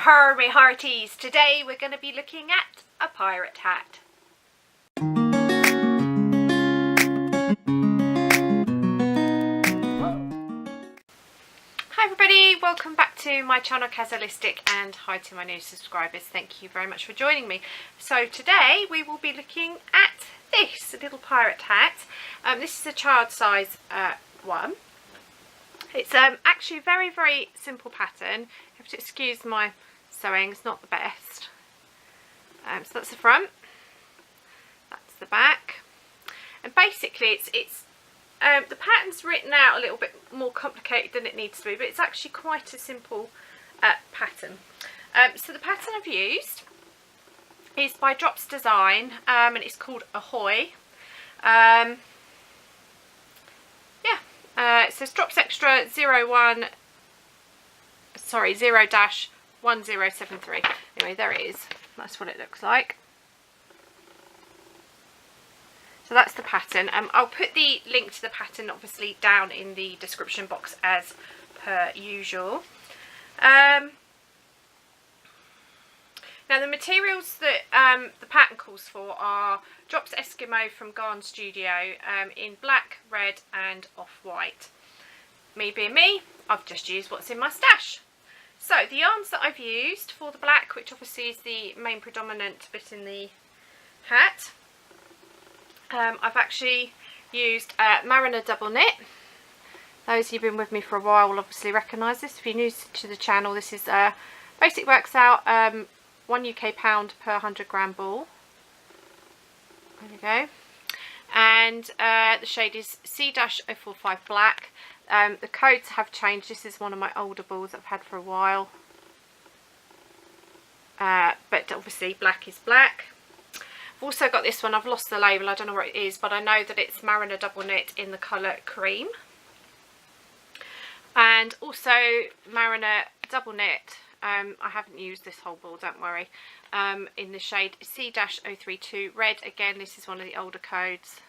Ha my hearties, today we're going to be looking at a pirate hat. Hi everybody, welcome back to my channel Kazzalistic, and hi to my new subscribers. Thank you very much for joining me. So today we will be looking at this little pirate hat. This is a child size one. It's actually a very simple pattern. You have to excuse my sewing, it's not the best. So that's the front, that's the back, and basically it's the pattern's written out a little bit more complicated than it needs to be, but it's actually quite a simple pattern. So the pattern I've used is by Drops Design, and it's called Ahoy. It says Drops Extra 0-1073. Anyway, there it is. That's what it looks like. So that's the pattern. I'll put the link to the pattern obviously down in the description box as per usual. Now the materials that the pattern calls for are Drops Eskimo from Garn Studio in black, red and off-white. Me being me, I've just used what's in my stash. So the yarns that I've used for the black, which obviously is the main predominant bit in the hat, I've actually used Mariner double knit. Those who've been with me for a while will obviously recognise this. If you're new to the channel, this is basically works out 1 UK pound per 100 gram ball. There we go. And the shade is C-045 black. The codes have changed. This is one of my older balls I've had for a while. But obviously black is black. I've also got this one. I've lost the label. I don't know where it is, but I know that it's Mariner double knit in the colour cream. And also Mariner double knit. I haven't used this whole ball, don't worry. In the shade C-032 red. Again, this is one of the older codes.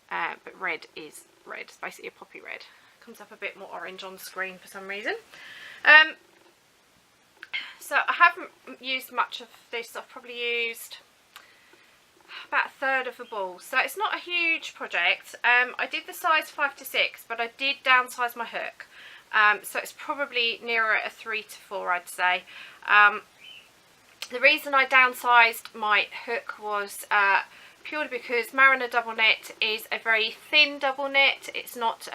But red is red. It's basically a poppy red. Comes up a bit more orange on screen for some reason. So I haven't used much of this. I've probably used about a third of the ball, so it's not a huge project. I did the size 5 to 6, but I did downsize my hook, so it's probably nearer a 3 to 4, I'd say. The reason I downsized my hook was purely because Mariner double knit is a very thin double knit. It's not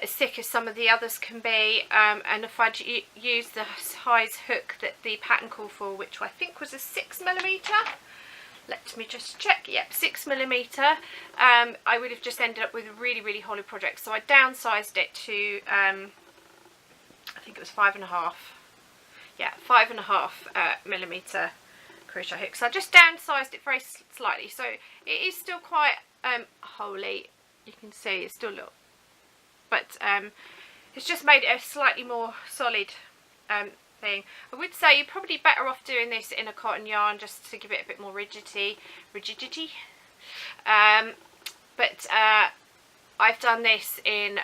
as thick as some of the others can be, and if I'd used the size hook that the pattern called for, which I think was a 6mm, let me just check, yep, 6mm, I would have just ended up with a really hollow project. So I downsized it to I think it was 5.5, yeah, 5.5mm crochet hook. So I just downsized it very slightly, so it is still quite holy. You can see it's still a little, but it's just made it a slightly more solid thing. I would say you're probably better off doing this in a cotton yarn just to give it a bit more rigidity. But I've done this in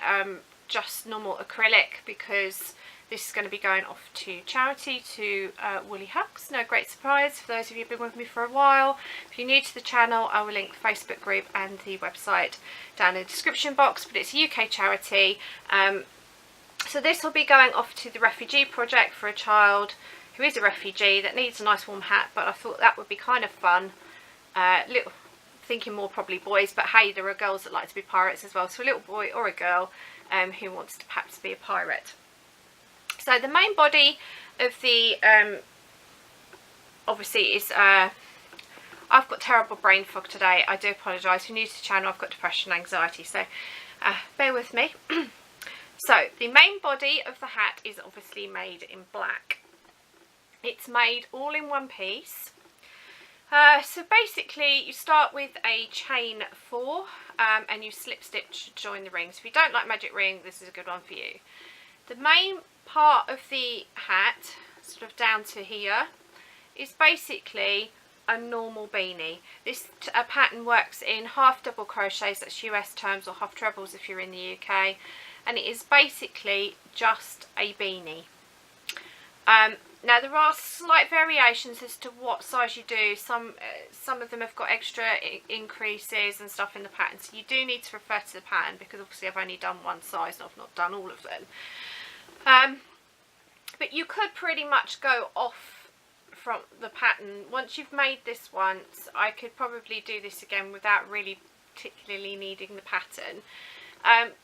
just normal acrylic because this is going to be going off to charity, to Woolly Hugs. No great surprise for those of you who've been with me for a while. If you're new to the channel, I will link the Facebook group and the website down in the description box, but it's a UK charity. So this will be going off to the refugee project for a child who is a refugee that needs a nice warm hat, but I thought that would be kind of fun. Thinking more probably boys, but hey, there are girls that like to be pirates as well, so a little boy or a girl who wants to perhaps be a pirate. So the main body of the obviously is I've got terrible brain fog today. I do apologise. If you're new to the channel, I've got depression and anxiety, so bear with me. So the main body of the hat is obviously made in black. It's made all in one piece. So basically you start with a chain 4 and you slip stitch to join the rings. If you don't like magic ring, this is a good one for you. The main part of the hat, sort of down to here, is basically a normal beanie. This pattern works in half double crochets, that's US terms, or half trebles if you're in the UK, and it is basically just a beanie. Now there are slight variations as to what size you do. Some of them have got extra increases and stuff in the pattern, so you do need to refer to the pattern, because obviously I've only done one size and I've not done all of them. But you could pretty much go off from the pattern. Once you've made this once, I could probably do this again without really particularly needing the pattern.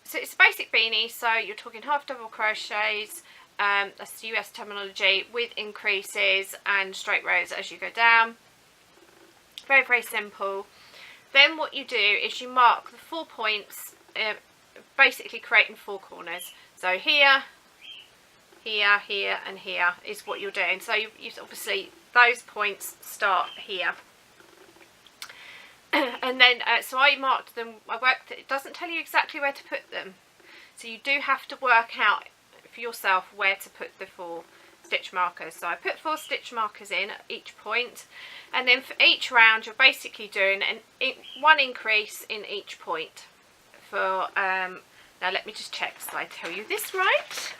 So it's a basic beanie, so you're talking half double crochets, that's the US terminology, with increases and straight rows as you go down. Very, very simple. Then what you do is you mark the 4 points, basically creating 4 corners. So here, here, here and here is what you're doing. So you obviously, those points start here. And then, so I marked them, it doesn't tell you exactly where to put them. So you do have to work out for yourself where to put the 4 stitch markers. So I put 4 stitch markers in at each point, and then for each round you're basically doing one increase in each point. For now let me just check so I tell you this right.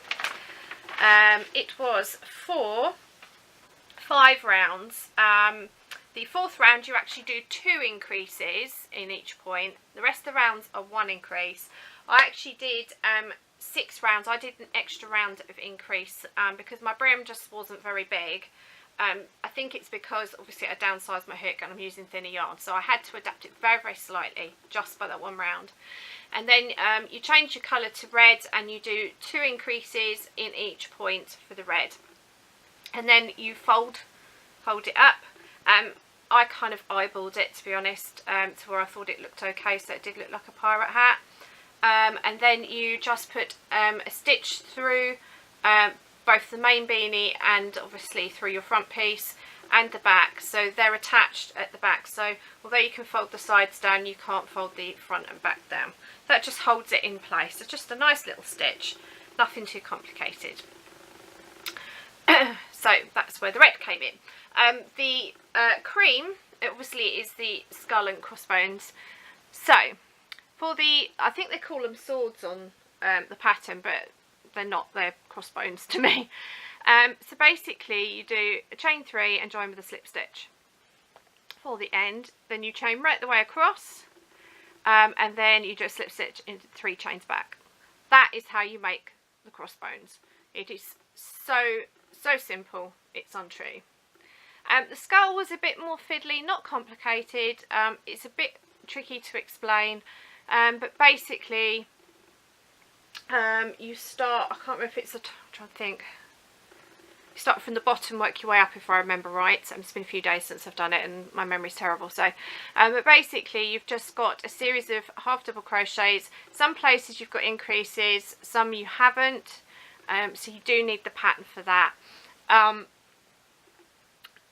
It was 5 rounds. The 4th round you actually do 2 increases in each point. The rest of the rounds are 1 increase. I actually did 6 rounds. I did an extra round of increase because my brim just wasn't very big. I think it's because obviously I downsized my hook and I'm using thinner yarn, so I had to adapt it very, very slightly just by that 1 round. And then you change your colour to red, and you do 2 increases in each point for the red, and then you fold it up. I kind of eyeballed it, to be honest, to where I thought it looked okay, so it did look like a pirate hat. And then you just put a stitch through both the main beanie and obviously through your front piece and the back, so they're attached at the back. So although you can fold the sides down, you can't fold the front and back down. That just holds it in place. It's just a nice little stitch, nothing too complicated. So that's where the red came in. The cream obviously is the skull and crossbones. So for the, I think they call them swords on the pattern, but they're not, they're crossbones to me. So basically you do a chain 3 and join with a slip stitch for the end, then you chain right the way across, and then you do a slip stitch into 3 chains back. That is how you make the crossbones. It is so simple, it's untrue. The skull was a bit more fiddly, not complicated. It's a bit tricky to explain, but basically you start, I can't remember if it's I'm trying to think. You start from the bottom, work your way up if I remember right. It's been a few days since I've done it and my memory's terrible. So, but basically you've just got a series of half double crochets. Some places you've got increases, some you haven't. So you do need the pattern for that.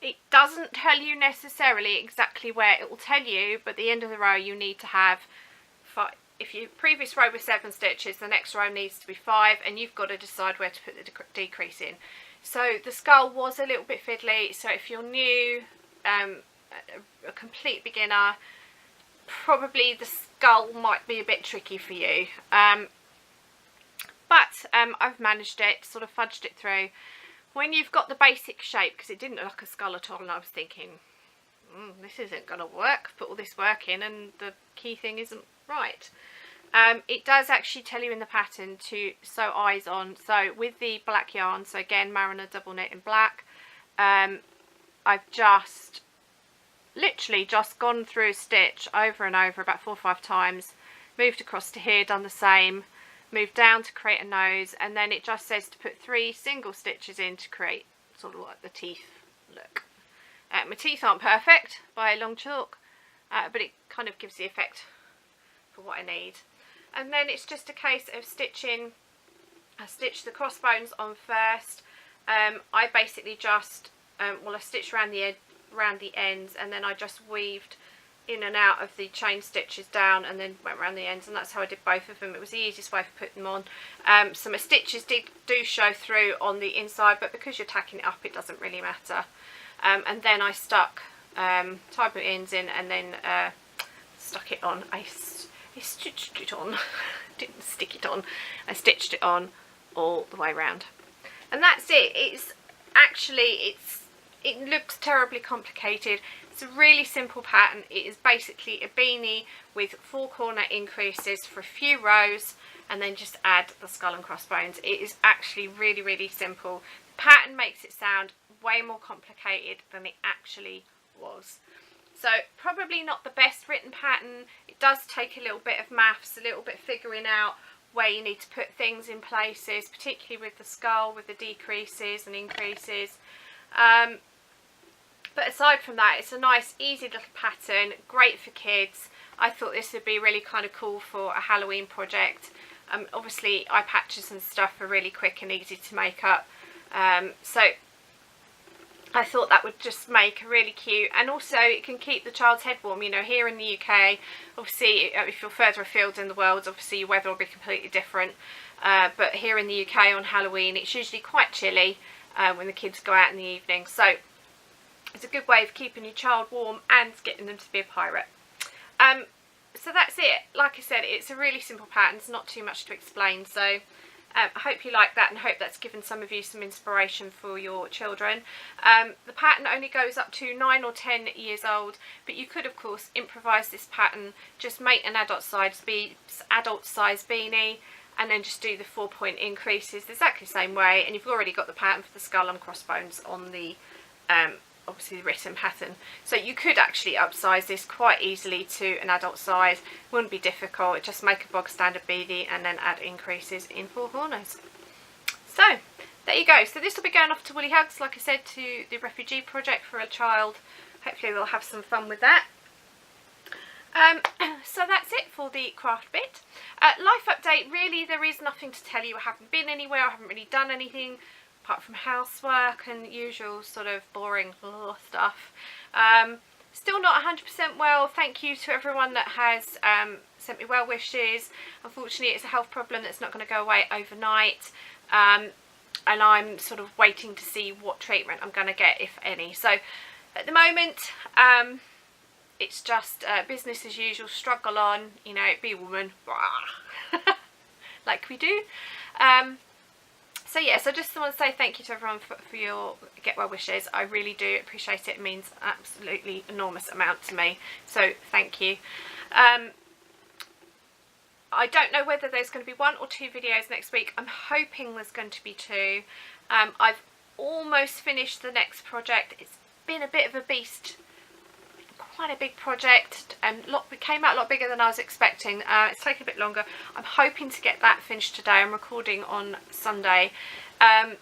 It doesn't tell you necessarily exactly where it will tell you, but at the end of the row you need to have 5. If your previous row was 7 stitches, the next row needs to be 5, and you've got to decide where to put the decrease in. So the skull was a little bit fiddly, so if you're new, a complete beginner, probably the skull might be a bit tricky for you. But I've managed it, sort of fudged it through. When you've got the basic shape, because it didn't look like a skull at all, and I was thinking, this isn't going to work, put all this work in and the key thing isn't right. It does actually tell you in the pattern to sew eyes on. So with the black yarn, so again Mariner double knit in black, I've just literally just gone through a stitch over and over about 4 or 5 times, moved across to here, done the same, moved down to create a nose, and then it just says to put 3 single stitches in to create sort of like the teeth look. My teeth aren't perfect by a long chalk, but it kind of gives the effect for what I need. And then it's just a case of stitching. I stitched the crossbones on first. I basically just I stitched around the ends, and then I just weaved in and out of the chain stitches down and then went around the ends, and that's how I did both of them. It was the easiest way for putting them on. So my stitches do show through on the inside, but because you're tacking it up it doesn't really matter. And then I stuck tied my ends in, and then stuck it on. I stitched it on. Didn't stick it on. I stitched it on all the way around, and that's it. It's actually it looks terribly complicated. It's a really simple pattern. It is basically a beanie with 4 corner increases for a few rows, and then just add the skull and crossbones. It is actually really, really simple. The pattern makes it sound way more complicated than it actually was. So probably not the best written pattern. It does take a little bit of maths, a little bit of figuring out where you need to put things in places, particularly with the skull, with the decreases and increases. But aside from that, it's a nice, easy little pattern, great for kids. I thought this would be really kind of cool for a Halloween project. Obviously, eye patches and stuff are really quick and easy to make up. So I thought that would just make really cute, and also it can keep the child's head warm. You know, here in the UK, obviously if you're further afield in the world, obviously your weather will be completely different, but here in the UK on Halloween it's usually quite chilly when the kids go out in the evening, so it's a good way of keeping your child warm and getting them to be a pirate. So that's it. Like I said, it's a really simple pattern, it's not too much to explain, so I hope you like that, and hope that's given some of you some inspiration for your children. The pattern only goes up to 9 or 10 years old, but you could of course improvise this pattern, just make an adult size beanie, and then just do the 4-point increases exactly the same way, and you've already got the pattern for the skull and crossbones on the obviously the written pattern. So you could actually upsize this quite easily to an adult size. Wouldn't be difficult. Just make a bog standard beanie and then add increases in 4 corners. So there you go. So this will be going off to Woolly Hugs, like I said, to the refugee project for a child. Hopefully they'll have some fun with that. So that's it for the craft bit. Life update, really there is nothing to tell you. I haven't been anywhere, I haven't really done anything apart from housework and usual sort of boring stuff. Still not 100% well. Thank you to everyone that has sent me well wishes. Unfortunately it's a health problem that's not going to go away overnight, and I'm sort of waiting to see what treatment I'm going to get, if any. So at the moment it's just business as usual, struggle on, you know, be a woman like we do. So yeah, so just want to say thank you to everyone for your get well wishes. I really do appreciate it. It means an absolutely enormous amount to me. So thank you. I don't know whether there's going to be 1 or 2 videos next week. I'm hoping there's going to be 2. I've almost finished the next project. It's been a bit of a beast. Quite a big project, and it came out a lot bigger than I was expecting. It's taken a bit longer. I'm hoping to get that finished today. I'm recording on Sunday, and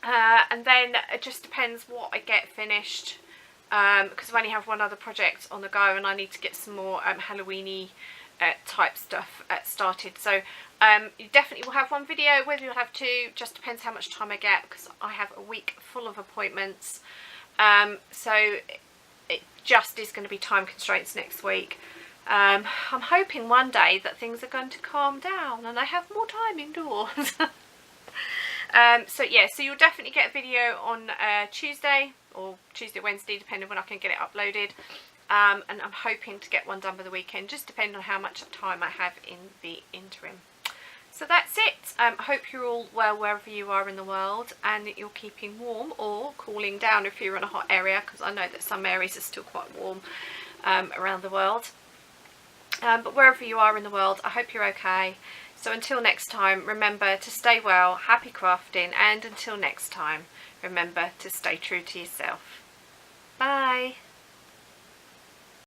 then it just depends what I get finished, because I only have 1 other project on the go, and I need to get some more Halloween-y type stuff started. So you definitely will have 1 video. Whether you'll have 2 just depends how much time I get, because I have a week full of appointments. So it just is going to be time constraints next week. I'm hoping one day that things are going to calm down and I have more time indoors. So yeah, so you'll definitely get a video on Tuesday or Tuesday, Wednesday, depending on when I can get it uploaded. And I'm hoping to get 1 done by the weekend, just depending on how much time I have in the interim. So that's it. I hope you're all well wherever you are in the world, and that you're keeping warm or cooling down if you're in a hot area, because I know that some areas are still quite warm around the world. But wherever you are in the world, I hope you're okay. So until next time, remember to stay well, happy crafting, and until next time, remember to stay true to yourself. Bye.